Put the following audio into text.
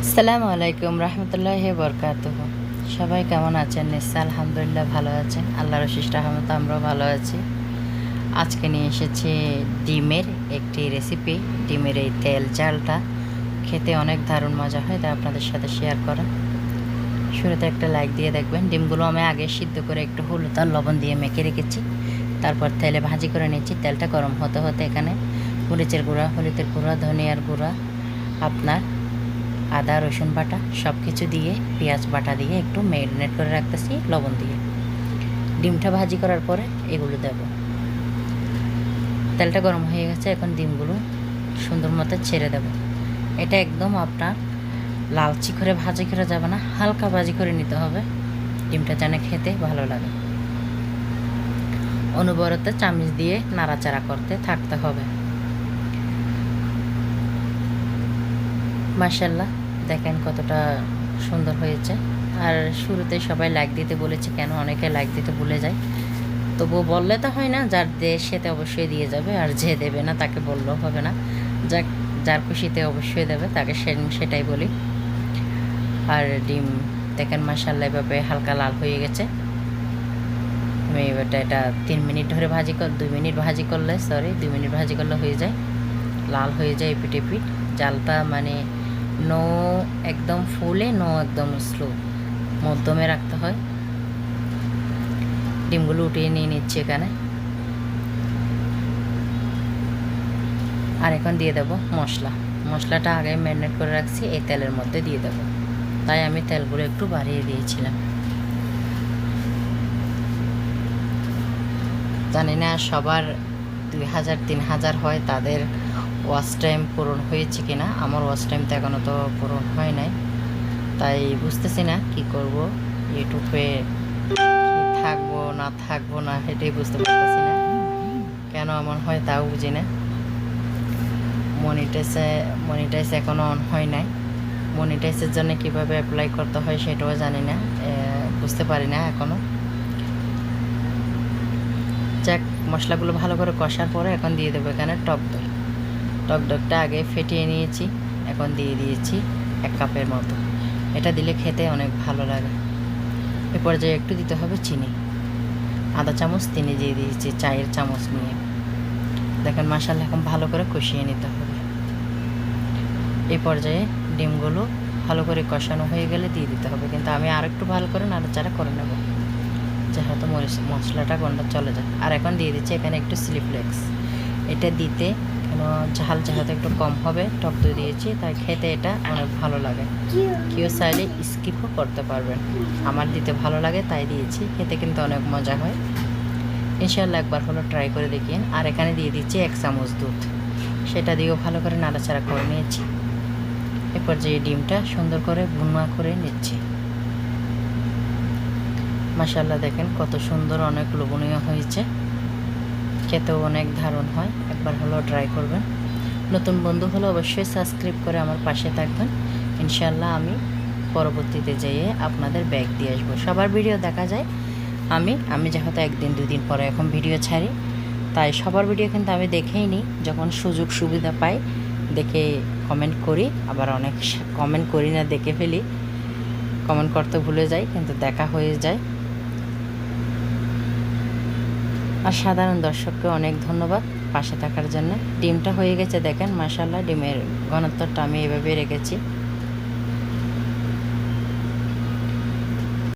আসসালামু আলাইকুম রহমতুল্লাহি বরকাতুহ। সবাই কেমন আছেন? নিশ্চয় আলহামদুলিল্লাহ ভালো আছেন। আল্লাহর অশেষ রহমতে আমরাও ভালো আছি। আজকে নিয়ে এসেছি ডিমের একটি রেসিপি। ডিমের এই তেল চালটা খেতে অনেক দারুণ মজা হয়, তাই আপনাদের সাথে শেয়ার করা। শুরুতে একটা লাইক দিয়ে দেখবেন। ডিমগুলো আমি আগে সিদ্ধ করে একটু হলুদ আর লবণ দিয়ে মেখে রেখেছি, তারপর তেলে ভাজি করে নিচ্ছি। তেলটা গরম হতে হতে এখানে মরিচের গুঁড়া, হলুদের গুঁড়া, ধনিয়ার গুঁড়া, আপনার আদা রসুন বাটা সব কিছু দিয়ে, পেঁয়াজ বাটা দিয়ে একটু ম্যারিনেট করে রাখতেছি লবণ দিয়ে। ডিমটা ভাজি করার পরে এগুলো দেব। তেলটা গরম হয়ে গেছে, এখন ডিমগুলো সুন্দর মতো ছেড়ে দেব। এটা একদম আপনার লালচি করে ভাজি করে যাবে না, হালকা ভাজি করে নিতে হবে। ডিমটা যেন খেতে ভালো লাগে। অনবরত চামচ দিয়ে নাড়াচাড়া করতে থাকতে হবে। মাশাআল্লাহ, দেখেন কতটা সুন্দর হয়েছে। আর শুরুতে সবাই লাইক দিতে বলেছে, কেন অনেকে লাইক দিতে ভুলে যায়। তবুও বললে তো হয় না, যার দেশ সেতে অবশ্যই দিয়ে যাবে, আর যে দেবে না তাকে বললেও হবে না। যার খুশিতে অবশ্যই দেবে তাকে সেটাই বলি। আর ডিম দেখেন মাশাআল্লাহ এভাবে হালকা লাল হয়ে গেছে। আমি এটা 3 মিনিট ধরে 2 মিনিট ভাজি করলে 2 মিনিট ভাজি করলে হয়ে যায়, লাল হয়ে যায় এপিট এপিট। জালটা মানে নো একদম ফুলে, নো একদম স্লো, মধ্যমে রাখতে হয়। ডিমগুলো উঠিয়ে নিয়ে নিচ্ছি এখানে। আর এখন দিয়ে দেব মশলাটা আগে ম্যারিনেট করে রাখছি, এই তেলের মধ্যে দিয়ে দেব। তাই আমি তেলগুলো একটু বাড়িয়ে দিয়েছিলাম। জানি না সবার 2000-3000 হয়, তাদের ওয়াচ টাইম পূরণ হয়েছে কিনা। আমার ওয়াচ টাইম তো এখনও তো পূরণ হয় নাই, তাই বুঝতেছি না কি করব। ইউটিউবে থাকবো না এটাই বুঝতে পারতেছি না, কেন এমন হয় তাও বুঝি না। মনিটাইজ এখনও অন হয় নাই। মনিটাইজের জন্য কীভাবে অ্যাপ্লাই করতে হয় সেটাও জানি না, বুঝতে পারি না এখনও। যাক, মশলাগুলো ভালো করে কষার পরে এখন দিয়ে দেবো এখানে টক দইটা আগে ফেটিয়ে নিয়েছি, এখন দিয়ে দিয়েছি 1 কাপের মতো। এটা দিলে খেতে অনেক ভালো লাগে। এ পর্যায়ে একটু দিতে হবে চিনি, আধা চামচ চিনি দিয়ে দিয়েছি চায়ের চামচ নিয়ে। দেখেন মাশাআল্লাহ এখন ভালো করে কষিয়ে নিতে হবে। এই পর্যায়ে ডিমগুলো ভালো করে কষানো হয়ে গেলে দিয়ে দিতে হবে, কিন্তু আমি আর একটু ভালো করে নাড়াচাড়া করে নেব, যেহেতু মশলাটা গন্ধ চলে যায়। আর এখন দিয়ে দিচ্ছি এখানে একটু চিলি ফ্লেক্স। এটা দিতে কেন ঝাল যেহেতু একটু কম হবে, টক দই দিয়েছি, তাই খেতে এটা অনেক ভালো লাগে। কেউ চাইলে স্কিপও করতে পারবেন, আমার দিতে ভালো লাগে তাই দিয়েছি। খেতে কিন্তু অনেক মজা হয়। ইনশাআল্লাহ একবার হলো ট্রাই করে দেখিয়েন। আর এখানে দিয়ে দিচ্ছি 1 চামচ দুধ, সেটা দিয়েও ভালো করে নাড়াচাড়া করে নিয়েছি। এরপর যে ডিমটা সুন্দর করে ভুনা করে নিচ্ছি। মাশাআল্লাহ দেখেন কত সুন্দর, অনেক লোভনীয় হয়েছে, খেতেও অনেক দারুণ হয়। একবার হলো ট্রাই করবেন। নতুন বন্ধু হলে অবশ্যই সাবস্ক্রাইব করে আমার পাশে থাকবেন। ইনশাআল্লাহ আমি পরবর্তীতে যেয়ে আপনাদের ব্যাগ দিয়ে আসবো। সবার ভিডিও দেখা যায়, আমি যেহেতু 1-2 দিন পরে এখন ভিডিও ছাড়ি, তাই সবার ভিডিও কিন্তু আমি দেখেই নিই। যখন সুযোগ সুবিধা পাই দেখে কমেন্ট করি, আবার অনেক কমেন্ট করি না, দেখে ফেলি। কমেন্ট করতে ভুলে যাই, কিন্তু দেখা হয়ে যায়। আর সাধারণ দর্শককে অনেক ধন্যবাদ পাশে থাকার জন্য। ডিমটা হয়ে গেছে দেখেন মাশাআল্লাহ, ডিমের ঘনত্বটা আমি এভাবে রেখেছি।